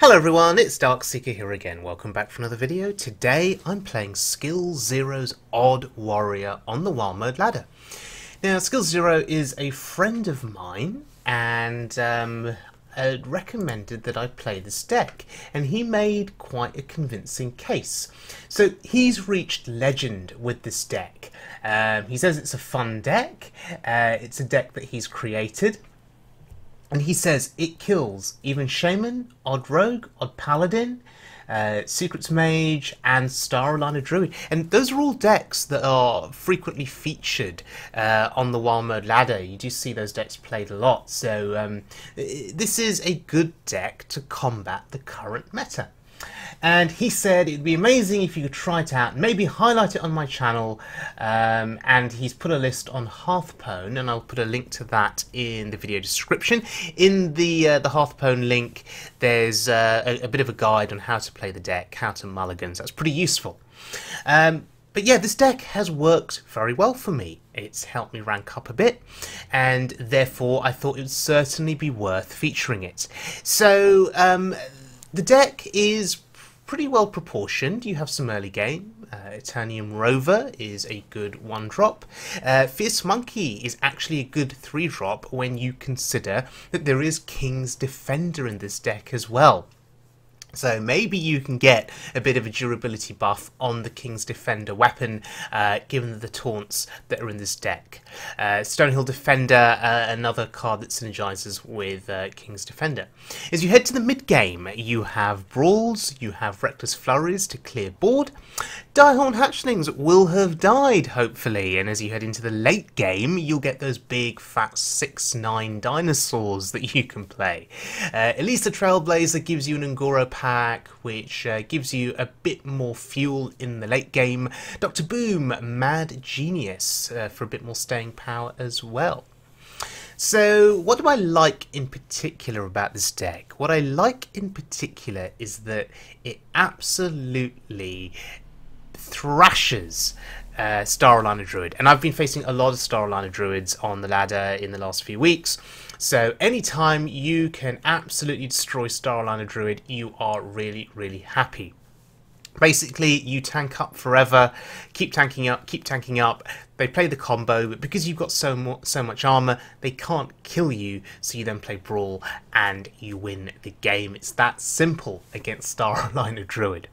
Hello everyone, it's Darkseeker here again. Welcome back for another video. Today I'm playing Skillzero's Odd Warrior on the Wild Mode ladder. Now Skillzero is a friend of mine and recommended that I play this deck, and he made quite a convincing case. So he's reached legend with this deck. He says it's a fun deck, it's a deck that he's created. And he says it kills even Shaman, Odd Rogue, Odd Paladin, Secrets Mage, and Star Aligner Druid. And those are all decks that are frequently featured on the Wild Mode ladder. You do see those decks played a lot. So this is a good deck to combat the current meta. And he said it'd be amazing if you could try it out, maybe highlight it on my channel, and he's put a list on Hearthstone, and I'll put a link to that in the video description. In the Hearthstone link, there's a bit of a guide on how to play the deck, how to mulligan, so that's pretty useful. But yeah, this deck has worked very well for me. It's helped me rank up a bit, and therefore I thought it would certainly be worth featuring it. So the deck is pretty well proportioned. You have some early game. Eternium Rover is a good 1-drop. Fierce Monkey is actually a good 3-drop when you consider that there is King's Defender in this deck as well. So maybe you can get a bit of a durability buff on the King's Defender weapon, given the taunts that are in this deck. Stonehill Defender, another card that synergizes with King's Defender. As you head to the mid-game, you have Brawls, you have Reckless Flurries to clear board. Diehorn Hatchlings will have died, hopefully, and as you head into the late game, you'll get those big, fat 6/9 dinosaurs that you can play. Elisa Trailblazer gives you an Angoro pack, which gives you a bit more fuel in the late game. Dr. Boom, Mad Genius, for a bit more staying power as well. So what do I like in particular about this deck? What I like in particular is that it absolutely thrashes Star Aligner Druid, and I've been facing a lot of Star Aligner Druids on the ladder in the last few weeks, so anytime you can absolutely destroy Star Aligner Druid, you are really, really happy. Basically, you tank up forever, keep tanking up, they play the combo, but because you've got so much armor, they can't kill you, so you then play Brawl and you win the game. It's that simple against Star Aligner Druid.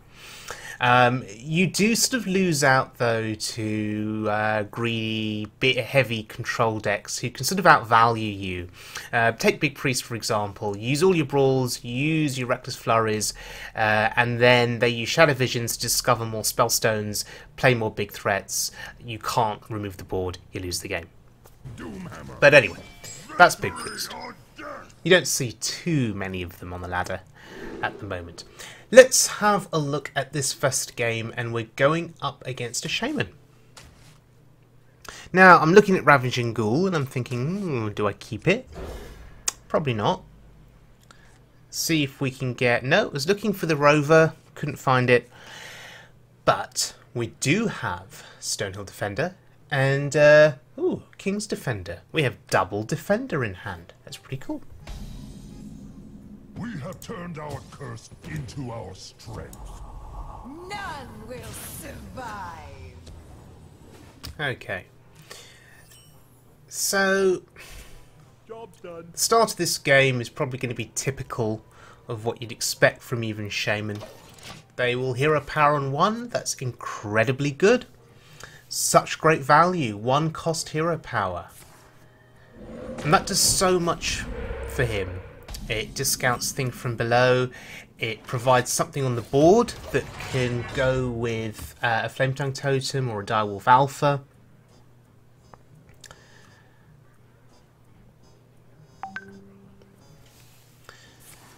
You do sort of lose out though to greedy, bit heavy control decks who can sort of outvalue you. Take Big Priest for example. Use all your Brawls, use your Reckless Flurries, and then they use Shadow Visions to discover more Spellstones, play more big threats. You can't remove the board, you lose the game. But anyway, that's Big Priest. You don't see too many of them on the ladder at the moment. Let's have a look at this first game, and we're going up against a Shaman. Now, I'm looking at Ravaging Ghoul, and I'm thinking, do I keep it? Probably not. See if we can get... No, I was looking for the Rover, couldn't find it. But we do have Stonehill Defender, and, ooh, King's Defender. We have double Defender in hand. That's pretty cool. We have turned our curse into our strength. None will survive. Okay. So, Job's done. the start of this game is probably going to be typical of what you'd expect from even Shaman. They will hero power on 1, that's incredibly good. Such great value, 1 cost hero power. And that does so much for him. It discounts things from below, it provides something on the board that can go with a Flametongue Totem or a Direwolf Alpha.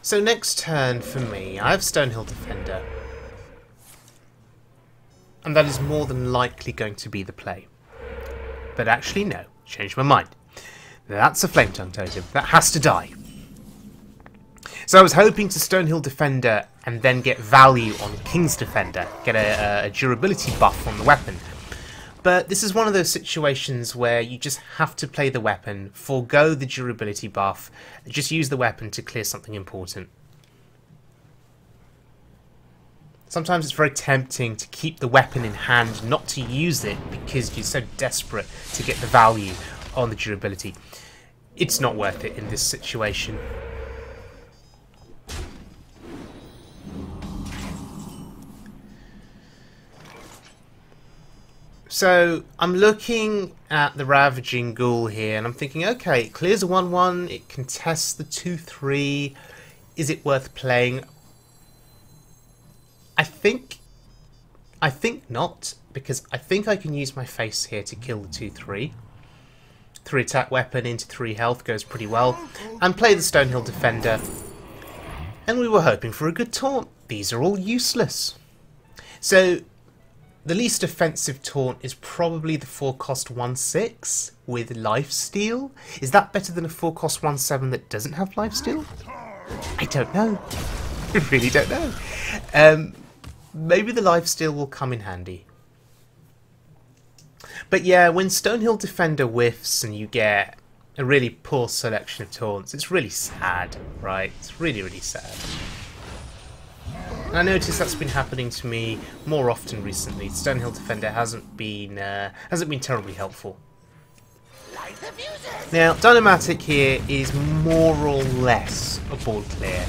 So next turn for me, I have Stonehill Defender. And that is more than likely going to be the play. But actually no, changed my mind. That's a Flametongue Totem, that has to die. So I was hoping to Stonehill Defender and then get value on King's Defender, get a durability buff on the weapon. But this is one of those situations where you just have to play the weapon, forego the durability buff, just use the weapon to clear something important. Sometimes it's very tempting to keep the weapon in hand, not to use it because you're so desperate to get the value on the durability. It's not worth it in this situation. So I'm looking at the Ravaging Ghoul here and I'm thinking, okay, it clears a 1-1, it contests the 2-3. Is it worth playing? I think not, because I think I can use my face here to kill the 2-3. 3 attack weapon into 3 health goes pretty well. And play the Stonehill Defender. And we were hoping for a good taunt. These are all useless. So the least offensive taunt is probably the 4-cost 1-6 with lifesteal. Is that better than a 4-cost 1-7 that doesn't have lifesteal? I don't know. I really don't know. Maybe the lifesteal will come in handy. But yeah, when Stonehill Defender whiffs and you get a really poor selection of taunts, it's really sad, right? It's really, really sad. And I notice that's been happening to me more often recently. Stonehill Defender hasn't been terribly helpful. Now, Dynamatic here is more or less a board clear.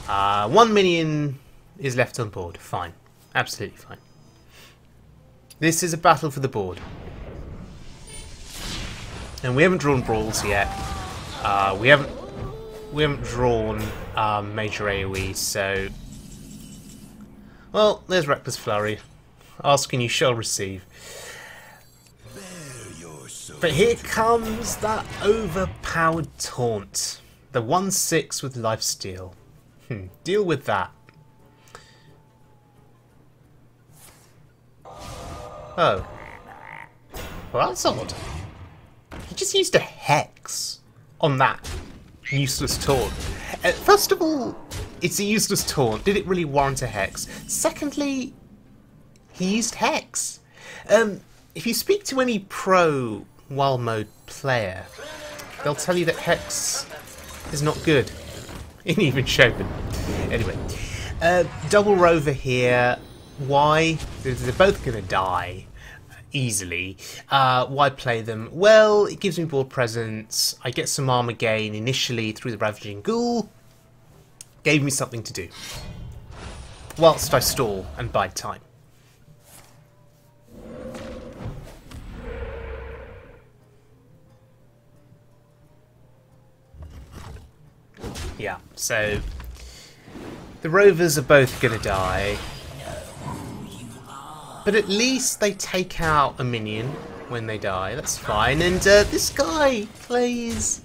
1 minion is left on board. Fine. Absolutely fine. This is a battle for the board. And we haven't drawn brawls yet. We haven't drawn major AoE, so... Well, there's Reckless Flurry. Ask and you shall receive. But here comes that overpowered taunt. The 1-6 with lifesteal. Deal with that. Oh. Well, that's odd. He just used a hex on that useless taunt. First of all, it's a useless taunt. Did it really warrant a hex? Secondly, he used hex. If you speak to any pro wild mode player, they'll tell you that hex is not good in even shaman. Anyway, double rover here. Why? They're both going to die easily. Why play them? Well, it gives me board presence. I get some armor gain initially through the Ravaging Ghoul. Gave me something to do whilst I stall and bide time. Yeah, so the rovers are both going to die. But at least they take out a minion when they die. That's fine. And this guy plays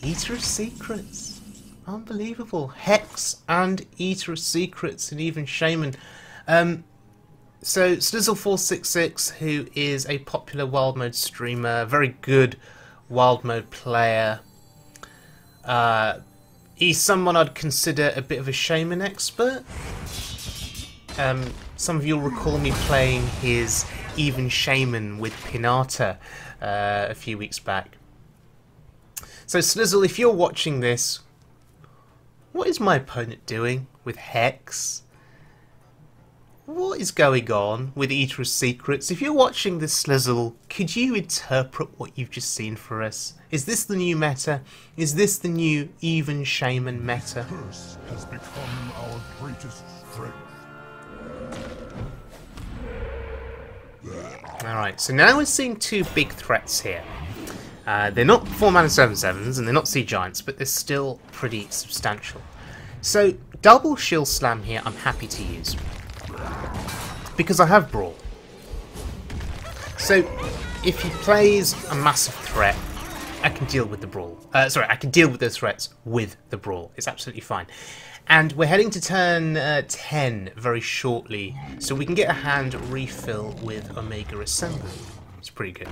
Eater of Secrets. Unbelievable. Hex and Eater of Secrets and even Shaman. So Slizzle466, who is a popular wild mode streamer, very good wild mode player. He's someone I'd consider a bit of a Shaman expert. Some of you'll recall me playing his Even Shaman with Pinata a few weeks back. So Slizzle, if you're watching this, what is my opponent doing with Hex? What is going on with Eater of Secrets? If you're watching this, Slizzle, could you interpret what you've just seen for us? Is this the new meta? Is this the new Even Shaman meta? Curse has become our greatest strength. Alright, so now we're seeing two big threats here. They're not 4-mana 7/7s and they're not Sea Giants, but they're still pretty substantial. So, double Shield Slam here I'm happy to use. Because I have Brawl. So, if he plays a massive threat, I can deal with the Brawl. I can deal with those threats with the Brawl. It's absolutely fine. And we're heading to turn 10 very shortly, so we can get a hand refill with Omega Assembly. It's pretty good.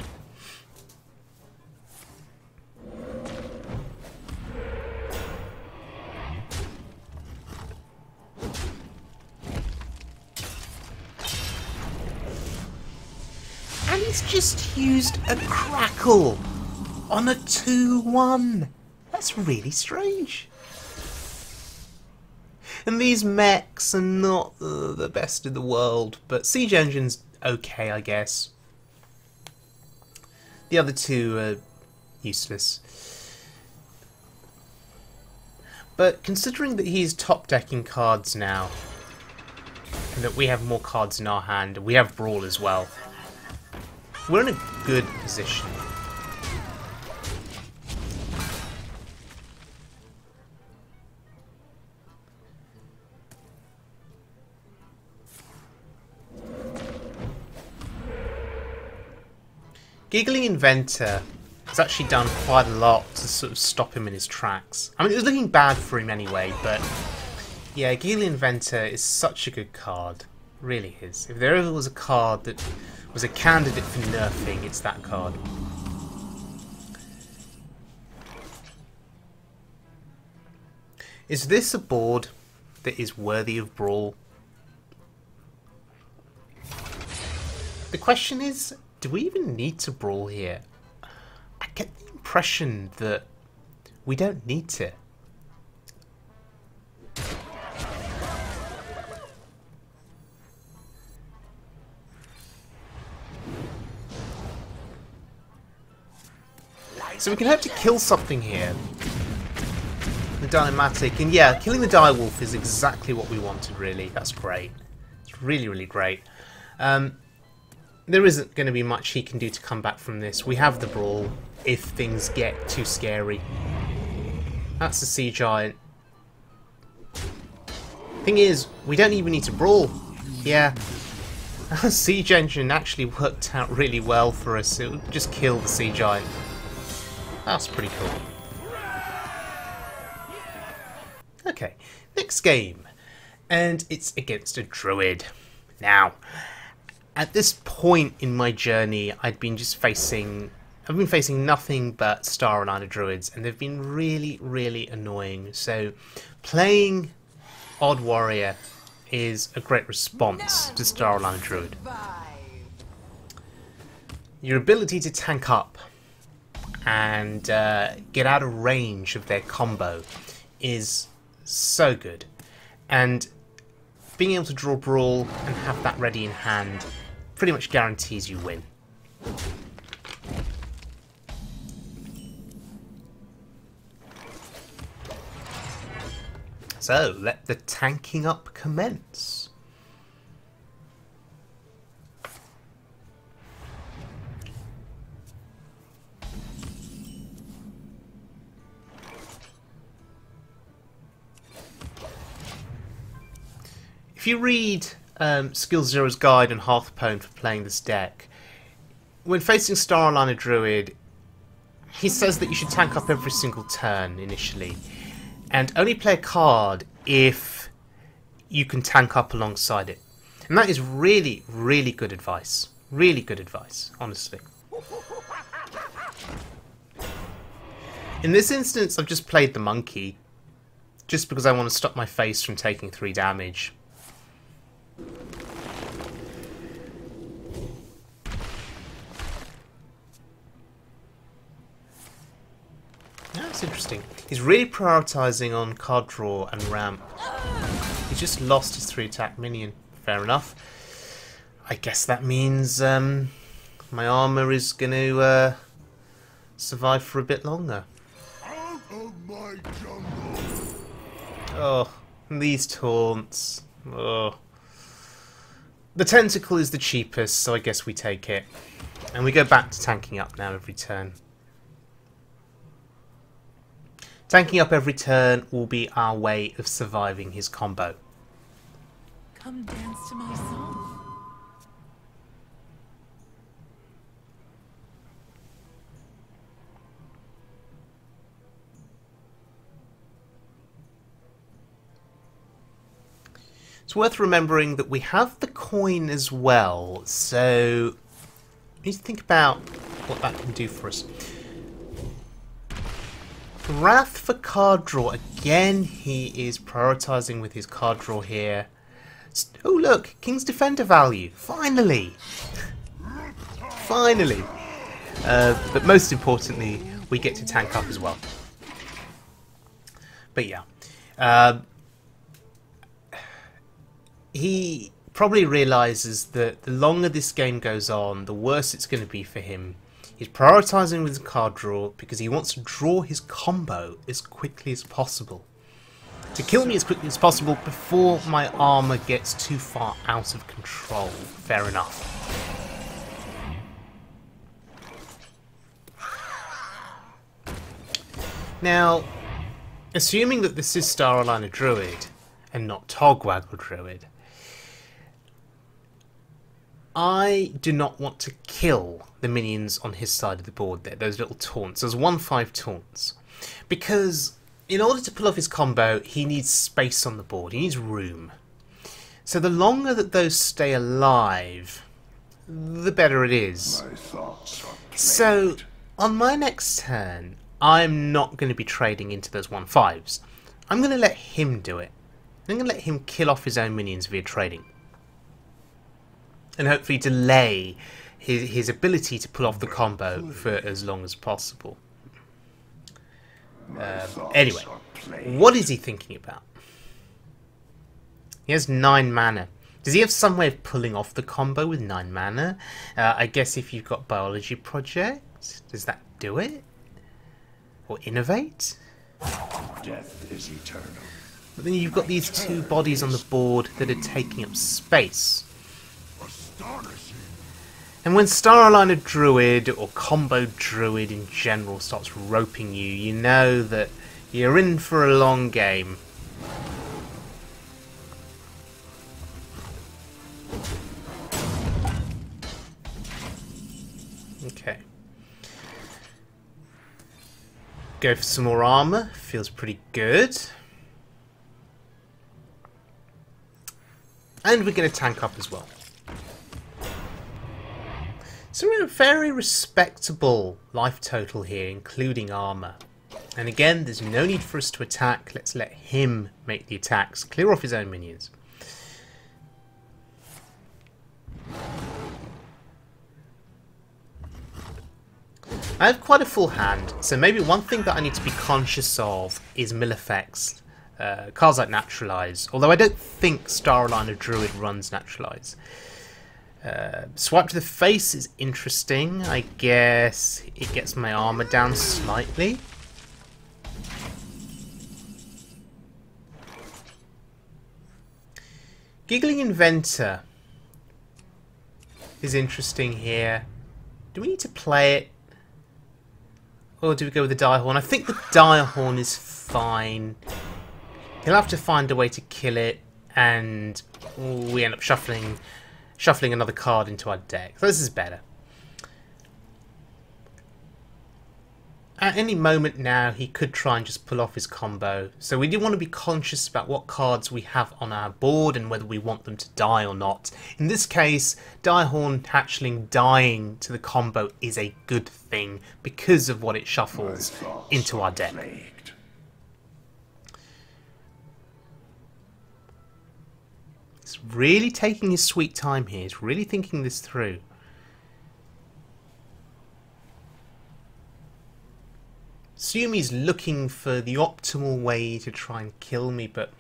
And he's just used a Crackle on a 2-1. That's really strange. And these mechs are not the best in the world, but Siege Engine's okay, I guess. The other two are useless. But considering that he's top decking cards now, and that we have more cards in our hand, we have Brawl as well, we're in a good position. Giggling Inventor has actually done quite a lot to sort of stop him in his tracks. I mean, it was looking bad for him anyway, but yeah, Giggling Inventor is such a good card. Really is. If there ever was a card that was a candidate for nerfing, it's that card. Is this a board that is worthy of Brawl? The question is, do we even need to Brawl here? I get the impression that we don't need to. So we can hope to kill something here. The Dynamatic, and yeah, killing the Direwolf is exactly what we wanted, really. That's great. It's really, really great. There isn't going to be much he can do to come back from this. We have the Brawl if things get too scary. That's the Sea Giant. Thing is, we don't even need to Brawl. Yeah. Siege Engine actually worked out really well for us. It would just kill the Sea Giant. That's pretty cool. Okay, next game. And it's against a Druid. Now, at this point in my journey, I've been facing nothing but Star Aligner Druids, and they've been really, really annoying. So, playing Odd Warrior is a great response to Star Aligner Druid. Your ability to tank up and get out of range of their combo is so good, and being able to draw Brawl and have that ready in hand pretty much guarantees you win. So let the tanking up commence. If you read Skillzero's guide on Hearthstone for playing this deck, when facing Star Aligner Druid, he says that you should tank up every single turn initially, and only play a card if you can tank up alongside it. And that is really, really good advice. Really good advice, honestly. In this instance, I've just played the monkey, just because I want to stop my face from taking 3 damage. That's interesting. He's really prioritising on card draw and ramp. He's just lost his 3 attack minion. Fair enough. I guess that means my armour is going to survive for a bit longer. Out of my jungle. Oh, these taunts. Oh. The tentacle is the cheapest, so I guess we take it. And we go back to tanking up now every turn. Tanking up every turn will be our way of surviving his combo. Come dance to my song. It's worth remembering that we have the coin as well, so we need to think about what that can do for us. Wrath for card draw. Again, he is prioritising with his card draw here. Oh look, King's Defender value. Finally! Finally! But most importantly, we get to tank up as well. But yeah. he probably realises that the longer this game goes on, the worse it's going to be for him. He's prioritising with his card draw because he wants to draw his combo as quickly as possible. To kill me as quickly as possible before my armour gets too far out of control. Fair enough. Now, assuming that this is Star Aligner Druid and not Togwaggle Druid, I do not want to kill the minions on his side of the board there, those little taunts, those 1/5 taunts. Because in order to pull off his combo, he needs space on the board, he needs room. So the longer that those stay alive, the better it is. So, on my next turn, I'm not going to be trading into those 1/5s. I'm going to let him do it. I'm going to let him kill off his own minions via trading. And hopefully delay his ability to pull off the combo for as long as possible. Anyway, what is he thinking about? He has 9 mana. Does he have some way of pulling off the combo with 9 mana? I guess if you've got Biology Project, does that do it? Or Innovate? Death is eternal. But then you've got these 2 bodies on the board that are taking up space. And when Star Aligner Druid or Combo Druid in general starts roping you, you know that you're in for a long game. Okay. Go for some more armor. Feels pretty good. And we're going to tank up as well. So we're a very respectable life total here, including armor. And again, there's no need for us to attack. Let's let him make the attacks. Clear off his own minions. I have quite a full hand, so maybe one thing that I need to be conscious of is mill effects. Cards like Naturalize, although I don't think Star Aligner Druid runs Naturalize. Swipe to the face is interesting. I guess it gets my armor down slightly. Giggling Inventor is interesting here. Do we need to play it? Or do we go with the Direhorn? I think the Direhorn is fine. He'll have to find a way to kill it, and we end up shuffling another card into our deck. So this is better. At any moment now, he could try and just pull off his combo. So we do want to be conscious about what cards we have on our board and whether we want them to die or not. In this case, Direhorn Hatchling dying to the combo is a good thing because of what it shuffles into our deck. He's really taking his sweet time here. He's really thinking this through. Assume he's looking for the optimal way to try and kill me, but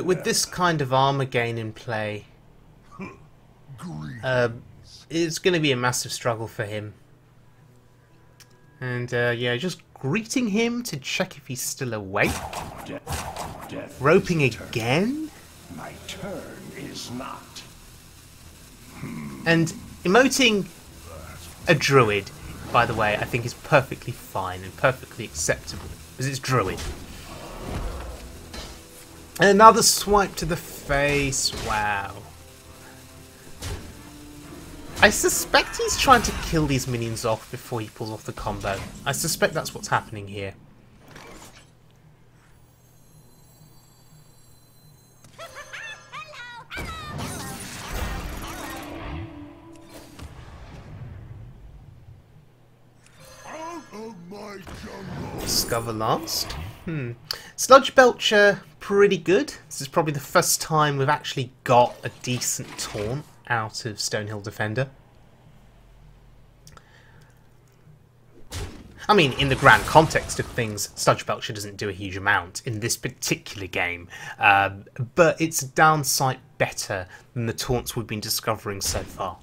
with this kind of armor gain in play, it's going to be a massive struggle for him. And yeah, just greeting him to check if he's still awake. Roping again. My turn is not. And emoting a druid, by the way, I think is perfectly fine and perfectly acceptable, because it's Druid. And another swipe to the face, wow. I suspect he's trying to kill these minions off before he pulls off the combo. I suspect that's what's happening here. Discover last. Sludge Belcher, pretty good. This is probably the first time we've actually got a decent taunt out of Stonehill Defender. I mean, in the grand context of things, Sludge Belcher doesn't do a huge amount in this particular game, but it's a downsight better than the taunts we've been discovering so far.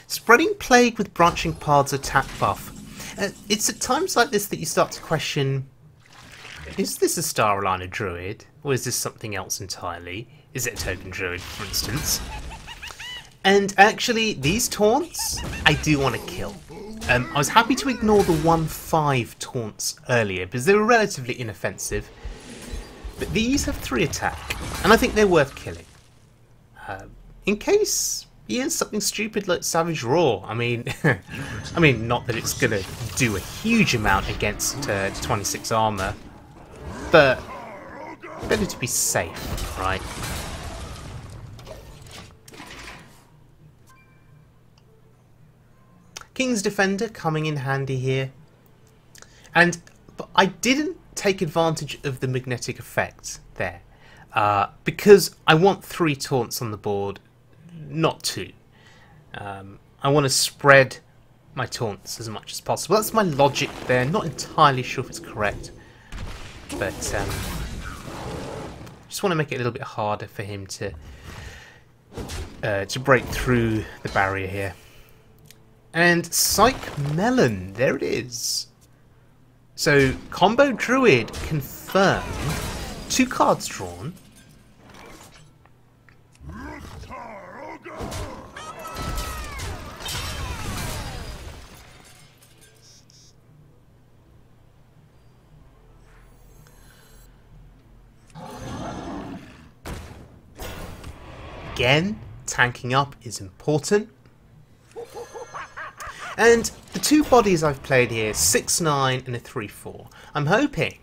Spreading Plague with Branching Paths attack buff. It's at times like this that you start to question, is this a Star Aligner Druid? Or is this something else entirely? Is it a Token Druid, for instance? And actually, these taunts, I do want to kill. I was happy to ignore the 1-5 taunts earlier, because they were relatively inoffensive. But these have 3 attack, and I think they're worth killing. In case he has something stupid like Savage Roar. I mean, not that it's gonna do a huge amount against 26 armor, but better to be safe, right? King's Defender coming in handy here, but I didn't take advantage of the magnetic effect there because I want 3 taunts on the board. Not 2. I want to spread my taunts as much as possible. That's my logic there. Not entirely sure if it's correct, but just want to make it a little bit harder for him to break through the barrier here. And Psych Melon, there it is. So combo Druid confirmed. 2 cards drawn. Again, tanking up is important. And the 2 bodies I've played here, 6-9 and a 3-4. I'm hoping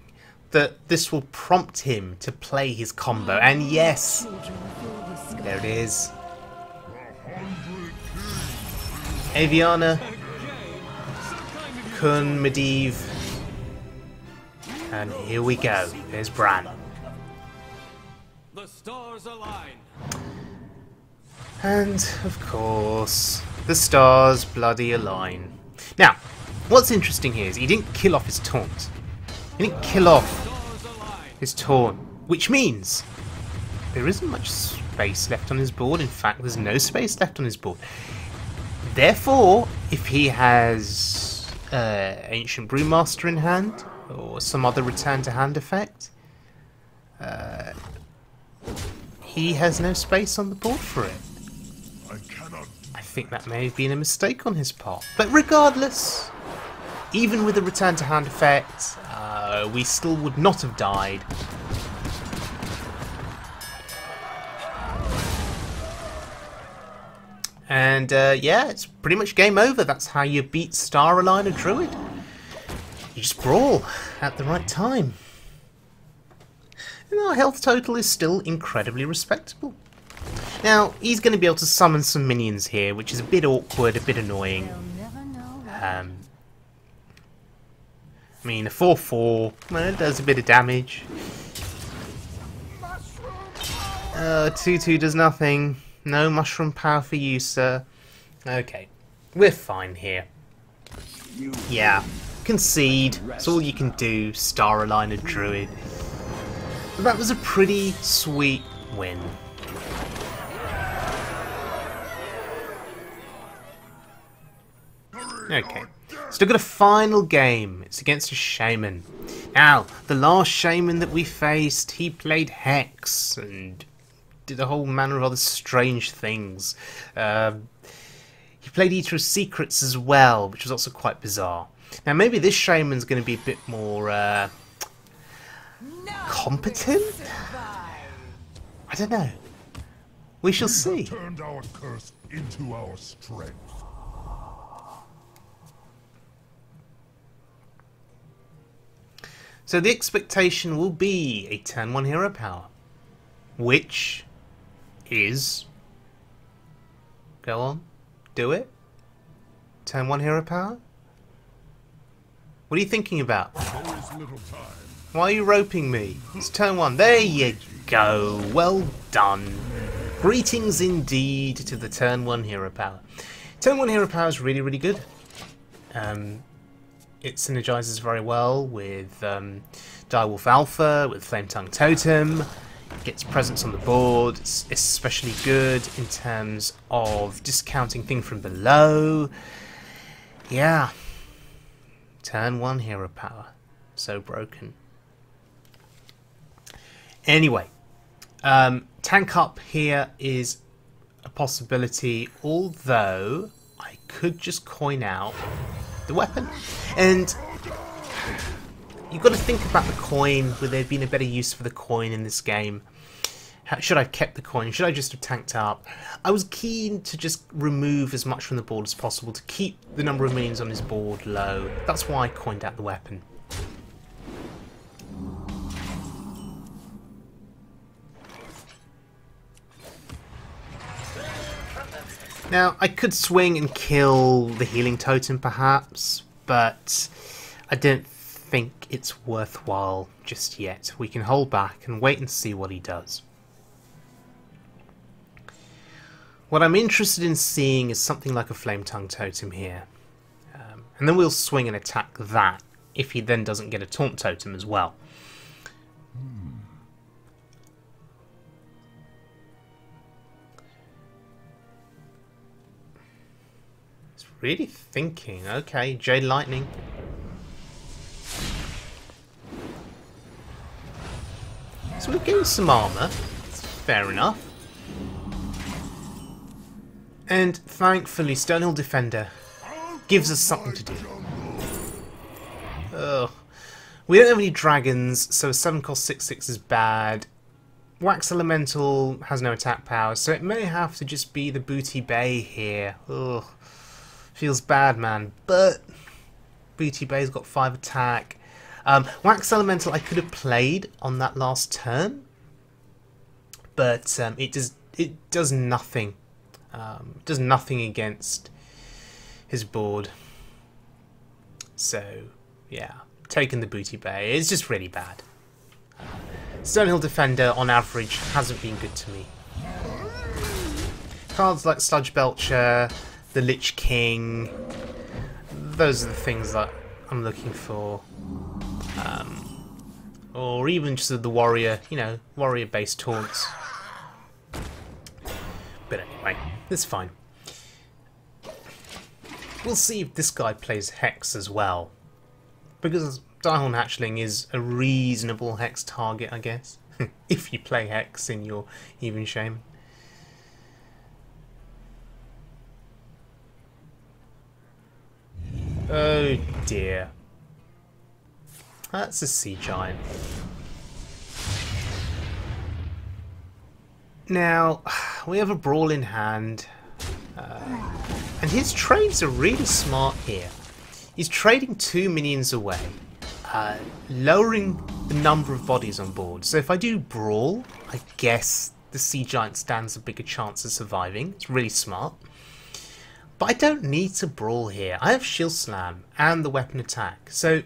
that this will prompt him to play his combo. And yes, there it is. Aviana, Kun, Medivh, and here we go. There's Bran. The stars align. And, of course, the stars bloody align. Now, what's interesting here is he didn't kill off his taunt. He didn't kill off his taunt, which means there isn't much space left on his board. In fact, there's no space left on his board. Therefore, if he has Ancient Brewmaster in hand, or some other return to hand effect, he has no space on the board for it. I think that may have been a mistake on his part. But regardless, even with the return to hand effect, we still would not have died. And yeah, it's pretty much game over. That's how you beat Star Aligner Druid. You just brawl at the right time. And our health total is still incredibly respectable. Now, he's going to be able to summon some minions here, which is a bit awkward, a bit annoying. I mean, a 4-4, well, it does a bit of damage. 2-2 does nothing. No mushroom power for you, sir. Okay, we're fine here. Yeah, concede. That's all you can do, Star Aligner Druid. But that was a pretty sweet win. Okay, still got a final game. It's against a shaman. Now, the last shaman that we faced, he played Hex and did a whole manner of other strange things. He played Eater of Secrets as well, which was also quite bizarre. Now, maybe this shaman's going to be a bit more competent? I don't know. We shall see. Turned our curse into our strength. So the expectation will be a turn 1 hero power, which is, go on, do it, turn 1 hero power, What are you thinking about? There is little time. Why are you roping me? It's turn 1. There you go. Well done. Greetings indeed to the turn 1 hero power. Turn 1 hero power is really, really good. It synergizes very well with Direwolf Alpha, with Flame Tongue Totem. It gets presence on the board. It's especially good in terms of discounting things from below. Yeah. Turn 1 hero power. So broken. Anyway. Tank up here is a possibility, although I could just coin out the weapon. And you've got to think about the coin. Would there have been a better use for the coin in this game? Should I have kept the coin? Should I just have tanked up? I was keen to just remove as much from the board as possible to keep the number of minions on his board low. That's why I coined out the weapon. Now, I could swing and kill the healing totem perhaps, but I don't think it's worthwhile just yet. We can hold back and wait and see what he does. What I'm interested in seeing is something like a Flame Tongue Totem here. And then we'll swing and attack that if he then doesn't get a Taunt Totem as well. Really thinking. Okay, Jade Lightning. So we've gained some armor. Fair enough. And thankfully, Stonehill Defender gives us something to do. Ugh. We don't have any dragons, so a 7 cost 6/6 is bad. Wax Elemental has no attack power, so it may have to just be the Booty Bay here. Ugh. Feels bad, man, but Booty Bay's got 5 attack. Wax Elemental I could have played on that last turn, but it does nothing. Does nothing against his board. So yeah, taking the Booty Bay is just really bad. Stonehill Defender on average hasn't been good to me. Cards like Sludge Belcher, the Lich King, those are the things that I'm looking for. Or even just the warrior, you know, warrior-based taunts. But anyway, it's fine. We'll see if this guy plays Hex as well. Because Direhorn Hatchling is a reasonable Hex target, I guess. If you play Hex in your Even Shaman. Oh dear. That's a Sea Giant. Now, we have a Brawl in hand. And his trades are really smart here. He's trading 2 minions away, lowering the number of bodies on board. So if I do Brawl, I guess the Sea Giant stands a bigger chance of surviving. It's really smart. But I don't need to Brawl here. I have Shield Slam and the weapon attack. So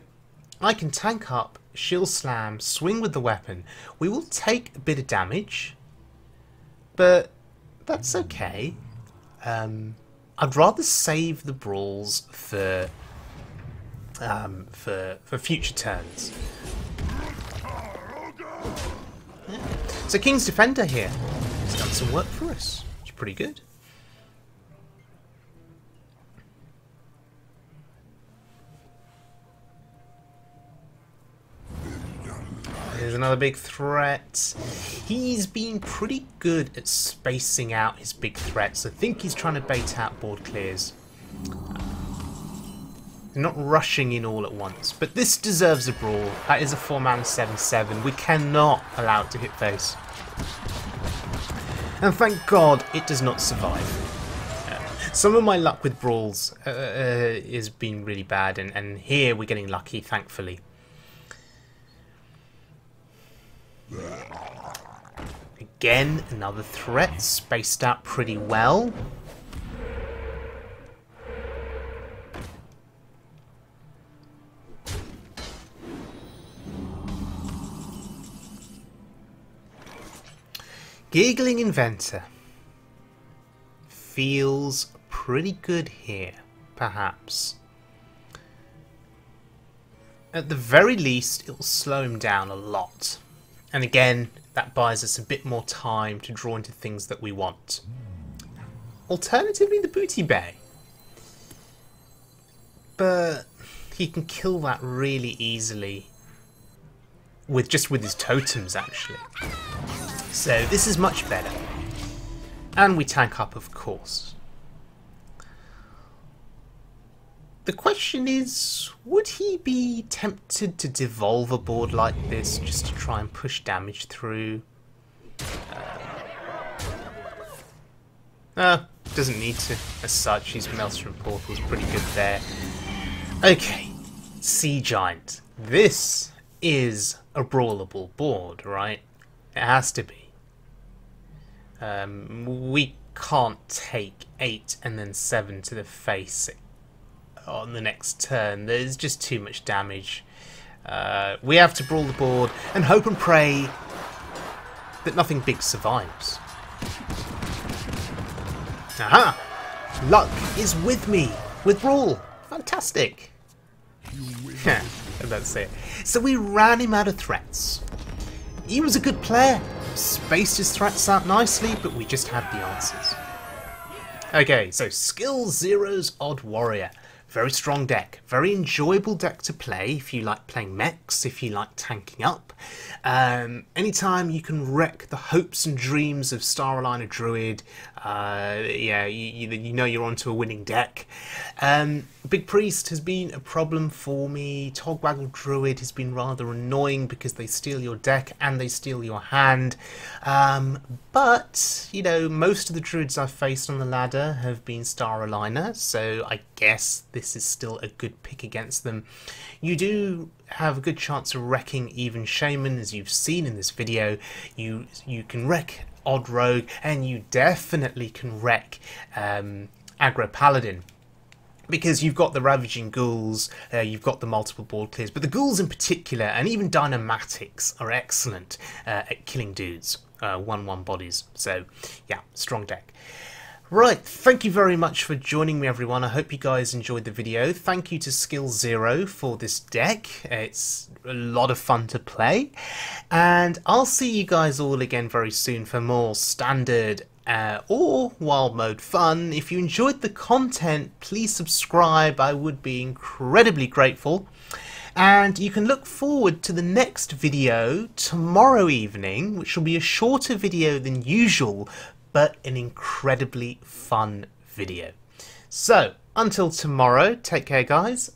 I can tank up, Shield Slam, swing with the weapon. We will take a bit of damage, but that's okay. I'd rather save the Brawls for future turns. Yeah. So King's Defender here. He's done some work for us. It's pretty good. Here's another big threat. He's been pretty good at spacing out his big threats. I think he's trying to bait out board clears. Not rushing in all at once. But this deserves a Brawl. That is a 4-mana 7/7. We cannot allow it to hit face. And thank God it does not survive. Some of my luck with Brawls has been really bad. And here we're getting lucky, thankfully. Again, another threat, spaced out pretty well. Giggling Inventor feels pretty good here, perhaps. At the very least, it'll slow him down a lot. And again, that buys us a bit more time to draw into things that we want. Alternatively, the Booty Bay. But he can kill that really easily with his totems, actually. So this is much better. And we tank up, of course. The question is, would he be tempted to devolve a board like this just to try and push damage through? Doesn't need to as such. His Maelstrom Portal's pretty good there. Okay, Sea Giant. This is a brawlable board, right? It has to be. We can't take 8 and then 7 to the face on the next turn. There's just too much damage. We have to brawl the board and hope and pray that nothing big survives. Aha! Luck is with me with Brawl. Fantastic. That's it. So we ran him out of threats. He was a good player. Spaced his threats out nicely, but we just had the answers. Okay, so Skillzero's Odd Warrior. Very strong deck. Very enjoyable deck to play if you like playing mechs, if you like tanking up. Anytime you can wreck the hopes and dreams of Star Aligner Druid, yeah, you know you're onto a winning deck. Big Priest has been a problem for me. Togwaggle Druid has been rather annoying because they steal your deck and they steal your hand. But, you know, most of the Druids I've faced on the ladder have been Star Aligner, so I guess this is still a good pick against them. You do have a good chance of wrecking even Shaman, as you've seen in this video. You can wreck Odd Rogue, and you definitely can wreck Aggro Paladin. Because you've got the Ravaging Ghouls, you've got the multiple board clears, but the Ghouls in particular, and even Dynamatics, are excellent at killing dudes, 1/1 bodies. So, yeah, strong deck. Right, thank you very much for joining me, everyone. I hope you guys enjoyed the video. Thank you to Skillzero for this deck. It's a lot of fun to play. And I'll see you guys all again very soon for more standard or wild mode fun. If you enjoyed the content, please subscribe. I would be incredibly grateful. And you can look forward to the next video tomorrow evening, which will be a shorter video than usual, but an incredibly fun video. So, until tomorrow, take care guys,